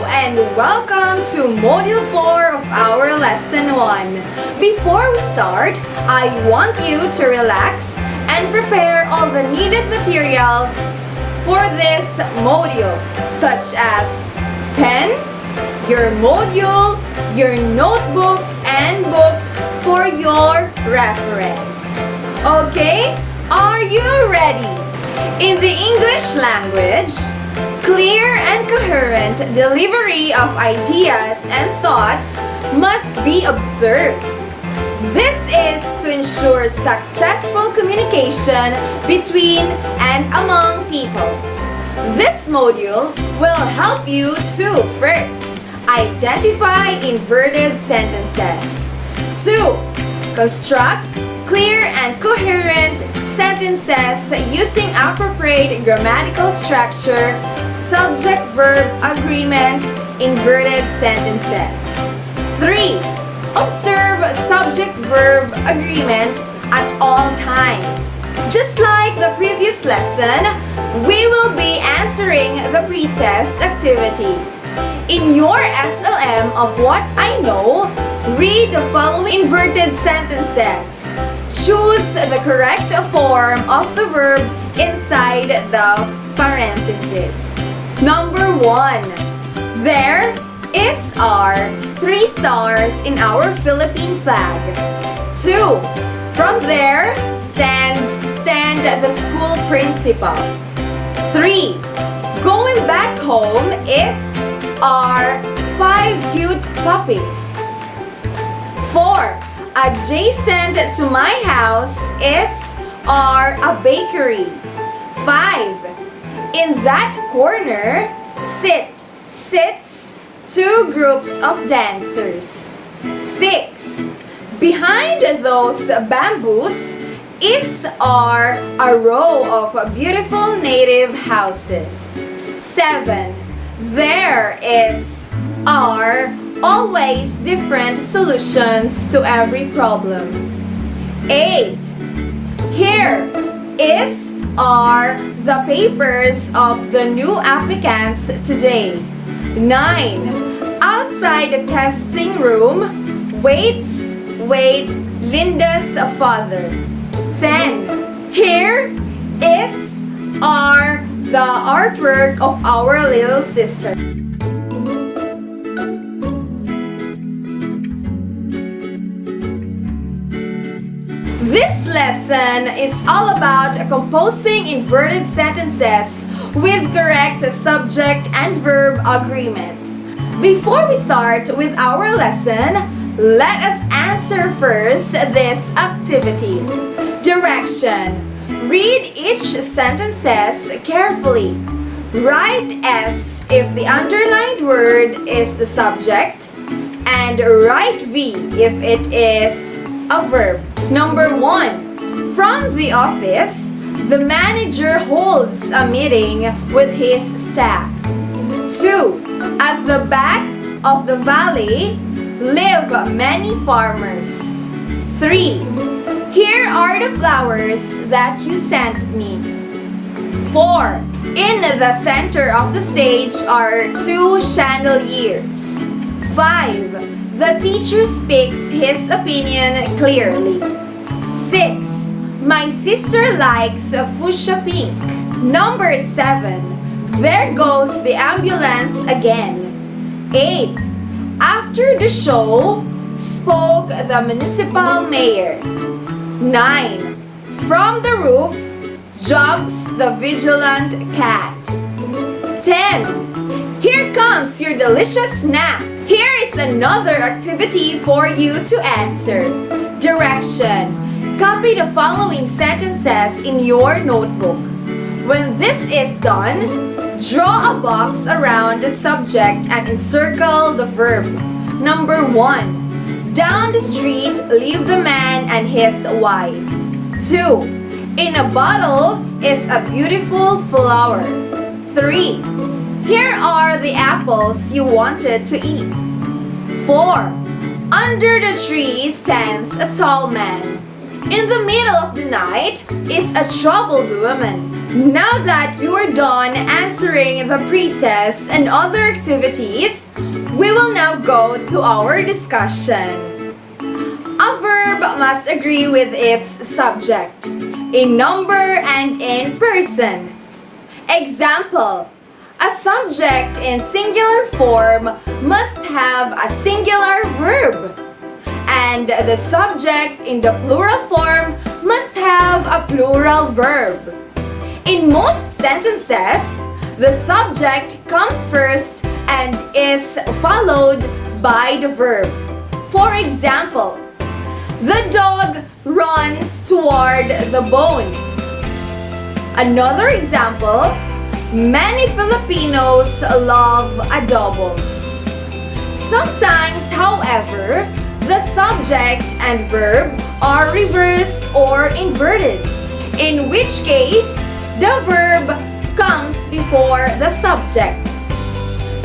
and welcome to Module 4 of our Lesson 1. Before we start, I want you to relax and prepare all the needed materials for this module, such as pen, your module, your notebook, and books for your reference. Okay? Are you ready? In the English language, clear and coherent delivery of ideas and thoughts must be observed. This is to ensure successful communication between and among people. This module will help you to first, identify inverted sentences. 2. Construct clear and coherent sentences using appropriate grammatical structure, subject-verb agreement, inverted sentences. 3. Observe subject-verb agreement at all times. Just like the previous lesson, we will be answering the pretest activity. In your SLM of What I Know, read the following inverted sentences. Choose the correct form of the verb inside the parenthesis. Number 1. There is our 3 stars in our Philippine flag. 2. From there stand the school principal. 3. Going back home is our 5 cute puppies. 4. Adjacent to my house is a bakery. 5. In that corner sits 2 groups of dancers. 6. Behind those bamboos is a row of beautiful native houses. 7. There are always different solutions to every problem. 8. Here are the papers of the new applicants today. 9. Outside the testing room waits Linda's father. 10. Here are the artwork of our little sister. This lesson is all about composing inverted sentences with correct subject and verb agreement. Before we start with our lesson, let us answer first this activity. Direction. Read each sentences carefully. Write S if the underlined word is the subject, and write V if it is a verb. Number 1. From the office, the manager holds a meeting with his staff. 2. At the back of the valley live many farmers. 3. Here are the flowers that you sent me. 4. In the center of the stage are 2 chandeliers. 5. The teacher speaks his opinion clearly. 6. My sister likes fuchsia pink. Number 7. There goes the ambulance again. 8. After the show, spoke the municipal mayor. 9. From the roof jumps the vigilant cat. 10. Here comes your delicious snack. Here is another activity for you to answer. Direction. Copy the following sentences in your notebook. When this is done, draw a box around the subject and encircle the verb. Number 1. Down the street live the man and his wife. 2. In a bottle is a beautiful flower. 3. Here are the apples you wanted to eat. 4. Under the tree stands a tall man. In the middle of the night is a troubled woman. Now that you're done answering the pretest and other activities, we will now go to our discussion. A verb must agree with its subject in number and in person. Example: a subject in singular form must have a singular verb, and the subject in the plural form must have a plural verb. In most sentences, the subject comes first and is followed by the verb. For example, the dog runs toward the bone. Another example, many Filipinos love adobo. Sometimes, however, the subject and verb are reversed or inverted, in which case the verb comes before the subject.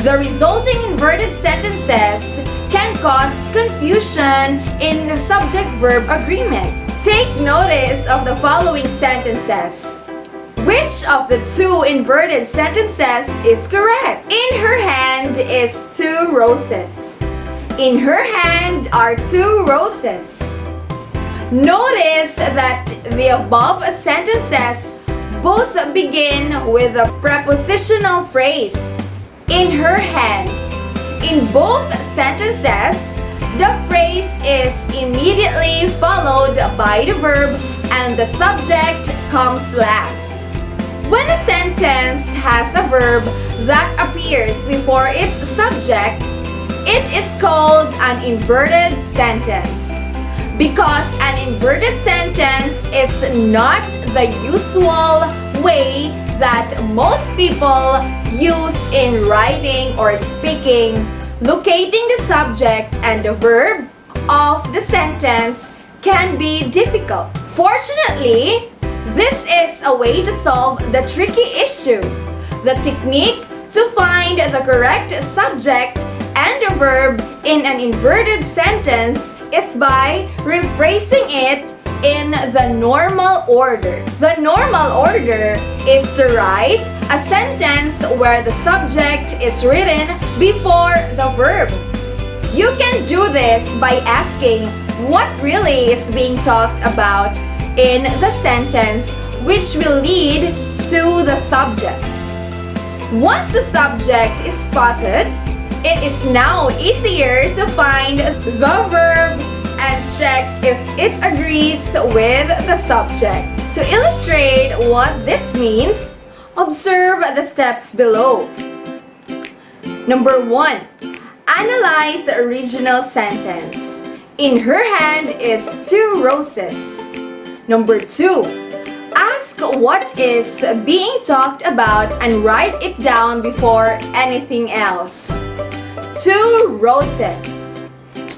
The resulting inverted sentences can cause confusion in subject-verb agreement. Take notice of the following sentences. Which of the two inverted sentences is correct? In her hand is 2 roses. In her hand are 2 roses. Notice that the above sentences both begin with a prepositional phrase, in her hand. In both sentences, the phrase is immediately followed by the verb and the subject comes last. When a sentence has a verb that appears before its subject, it is called an inverted sentence. Because an inverted sentence is not the usual way that most people use in writing or speaking, locating the subject and the verb of the sentence can be difficult. Fortunately, this is a way to solve the tricky issue. The technique to find the correct subject and the verb in an inverted sentence is by rephrasing it in the normal order. The normal order is to write a sentence where the subject is written before the verb. You can do this by asking what really is being talked about in the sentence, which will lead to the subject. Once the subject is spotted, it is now easier to find the verb and check if it agrees with the subject. To illustrate what this means, observe the steps below. Number 1. Analyze the original sentence. In her hand is 2 roses. Number 2. Ask what is being talked about and write it down before anything else. 2 roses.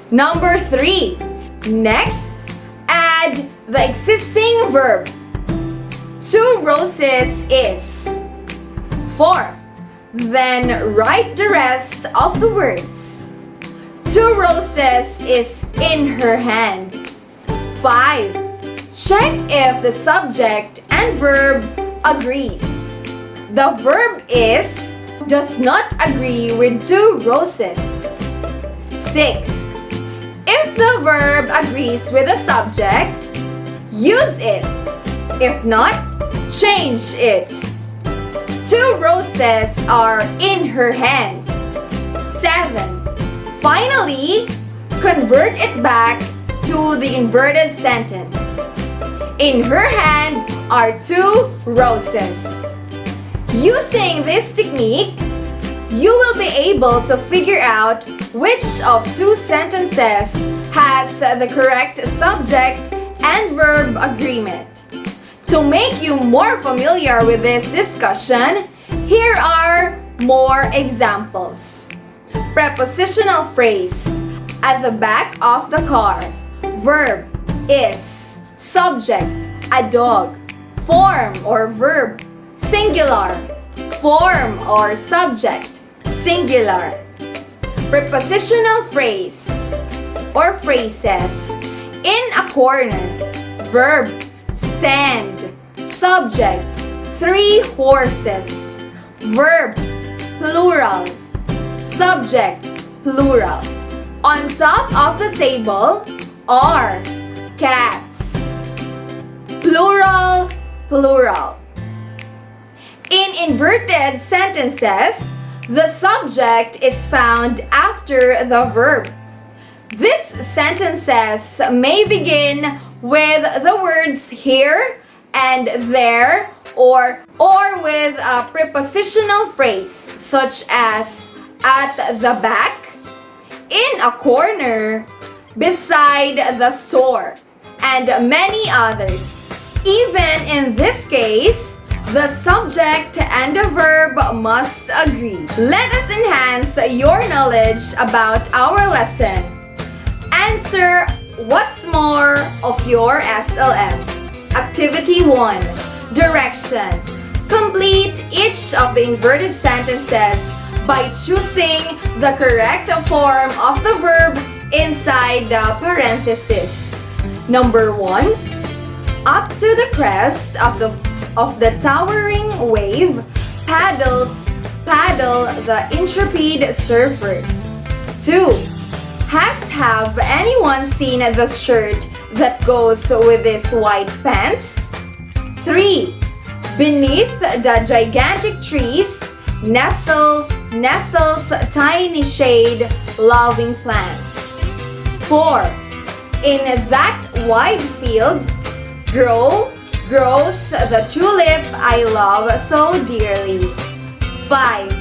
Number 3. Next, add the existing verb. 2 roses is 4. Then write the rest of the words. 2 roses is in her hand. 5. Check if the subject and verb agrees. The verb is does not agree with 2 roses. 6. If the verb agrees with the subject, use it. If not, change it. 2 roses are in her hand. 7. Finally, convert it back to the inverted sentence. In her hand are 2 roses. Using this technique, you will be able to figure out which of 2 sentences has the correct subject and verb agreement. To make you more familiar with this discussion, here are more examples. Prepositional phrase, at the back of the car. Verb is subject, a dog. Form or verb, singular. Form or subject, singular. Prepositional phrase or phrases, in a corner. Verb, stand. Subject, 3 horses. Verb, plural. Subject, plural. On top of the table are cats. Plural, plural. In inverted sentences, the subject is found after the verb. These sentences may begin with the words here and there or with a prepositional phrase such as at the back, in a corner, beside the store, and many others. Even in this case, the subject and the verb must agree. Let us enhance your knowledge about our lesson. Answer what's more of your SLM. Activity 1. Direction. Complete each of the inverted sentences by choosing the correct form of the verb inside the parenthesis. Number 1. Up to the crest of the towering wave, paddle the intrepid surfer. 2. Have anyone seen the shirt that goes with his white pants? 3. Beneath the gigantic trees, nestles tiny shade loving plants. 4. In that wide field, grows the tulip I love so dearly. 5.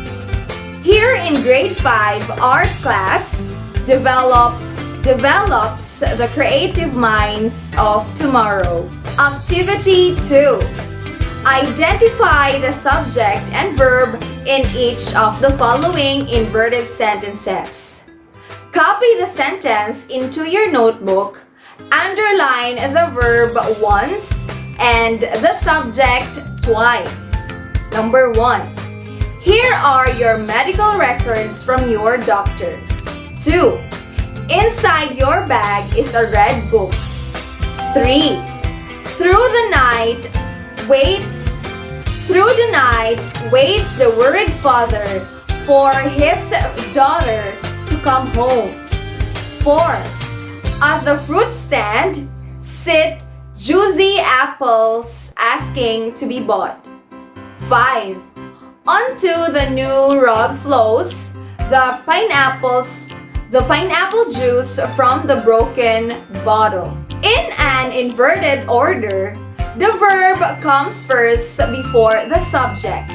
Here in grade 5 art class develops the creative minds of tomorrow. Activity 2. Identify the subject and verb in each of the following inverted sentences. Copy the sentence into your notebook. Underline the verb once and the subject twice. Number 1. Here are your medical records from your doctor. 2. Inside your bag is a red book. 3. Through the night waits the worried father for his daughter to come home. 4. At the fruit stand sit juicy apples asking to be bought. 5. Onto the new rug flows the pineapple juice from the broken bottle. In an inverted order, the verb comes first before the subject.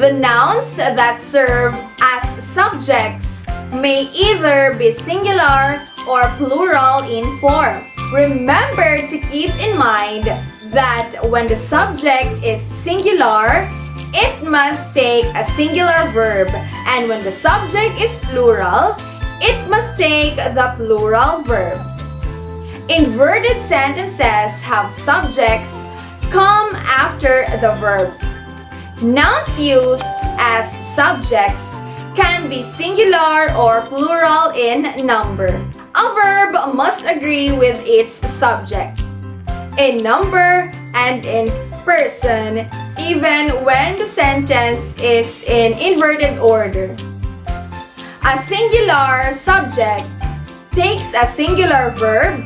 The nouns that serve as subjects may either be singular or plural in form. Remember to keep in mind that when the subject is singular, it must take a singular verb, and when the subject is plural, it must take the plural verb. Inverted sentences have subjects come after the verb. Nouns used as subjects can be singular or plural in number. A verb must agree with its subject in number and in person, even when the sentence is in inverted order. A singular subject takes a singular verb,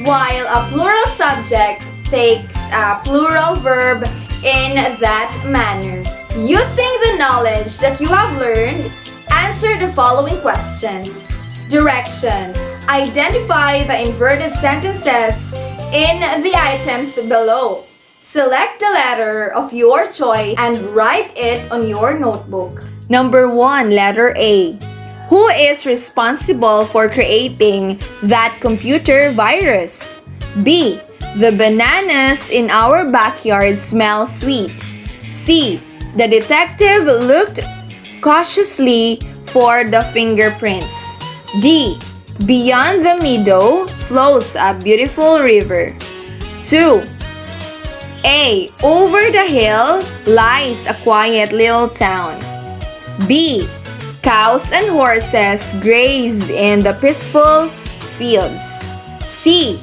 while a plural subject takes a plural verb in that manner. Using the knowledge that you have learned, answer the following questions. Direction. Identify the inverted sentences in the items below. Select the letter of your choice and write it on your notebook. Number 1, letter A. Who is responsible for creating that computer virus? B. The bananas in our backyard smell sweet. C. The detective looked cautiously for the fingerprints. D. Beyond the meadow flows a beautiful river. 2. A. Over the hill lies a quiet little town. B. Cows and horses graze in the peaceful fields. C.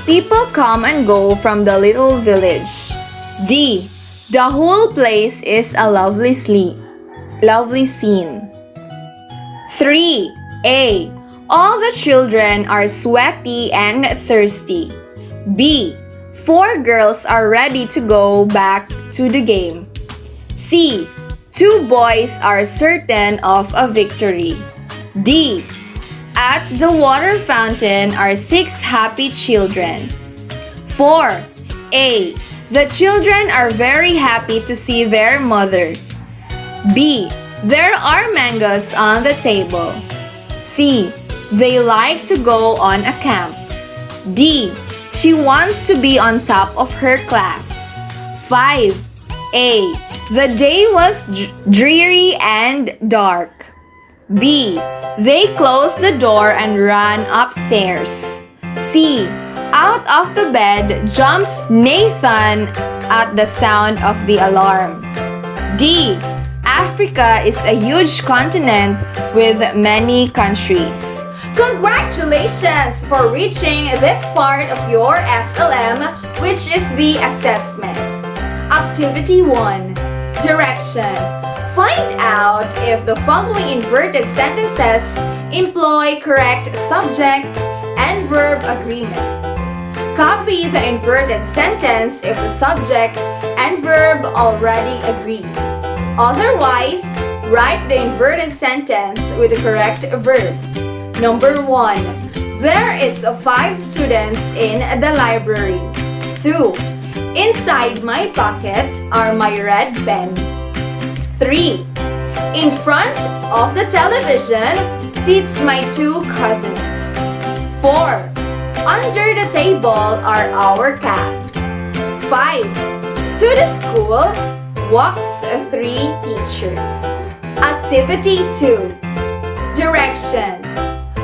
People come and go from the little village. D. The whole place is a lovely scene. 3. All the children are sweaty and thirsty. B. 4 girls are ready to go back to the game. C. 2 boys are certain of a victory. D. At the water fountain are 6 happy children. 4. The children are very happy to see their mother. B. There are mangoes on the table. C. They like to go on a camp. D. She wants to be on top of her class. 5. The day was dreary and dark. B. They closed the door and ran upstairs. C. Out of the bed jumps Nathan at the sound of the alarm. D. Africa is a huge continent with many countries. Congratulations for reaching this part of your SLM, which is the assessment. Activity 1. Direction. Find out if the following inverted sentences employ correct subject and verb agreement. Copy the inverted sentence if the subject and verb already agree. Otherwise, write the inverted sentence with the correct verb. Number 1. There is 5 students in the library. 2. Inside my pocket are my red pen. 3. In front of the television sits my 2 cousins. 4. Under the table are our cat. 5. To the school walks 3 teachers. Activity 2. Direction.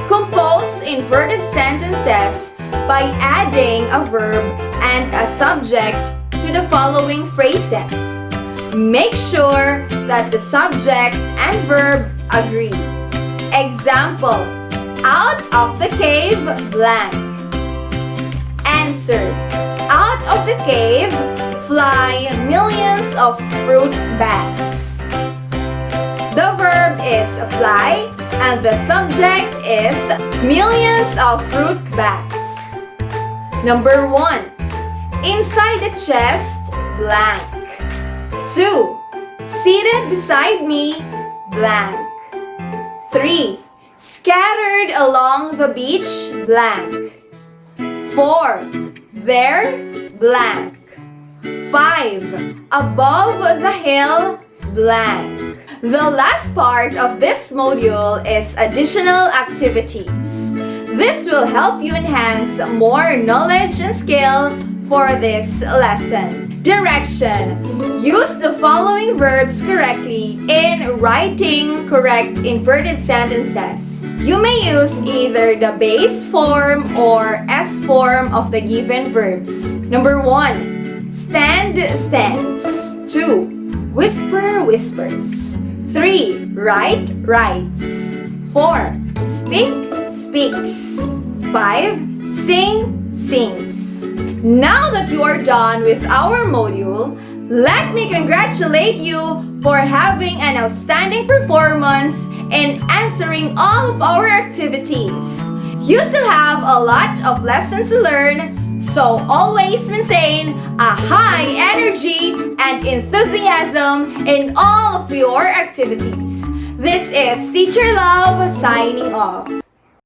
Compose inverted sentences by adding a verb and a subject to the following phrases. Make sure that the subject and verb agree. Example: out of the cave, blank. Answer: out of the cave fly millions of fruit bats. The verb is fly and the subject is millions of fruit bats. Number 1. Inside the chest, blank. 2. Seated beside me, blank. 3. Scattered along the beach, blank. 4. There, blank. 5. Above the hill, blank. The last part of this module is additional activities. This will help you enhance more knowledge and skill for this lesson. Direction. Use the following verbs correctly in writing correct inverted sentences. You may use either the base form or S form of the given verbs. Number 1. Stand, stands. 2. Whisper, whispers. 3. Write, writes. 4. Speak, speaks. 5. Sing, sings. Now that you are done with our module, let me congratulate you for having an outstanding performance in answering all of our activities. You still have a lot of lessons to learn, so always maintain a high energy and enthusiasm in all of your activities. This is Teacher Love signing off.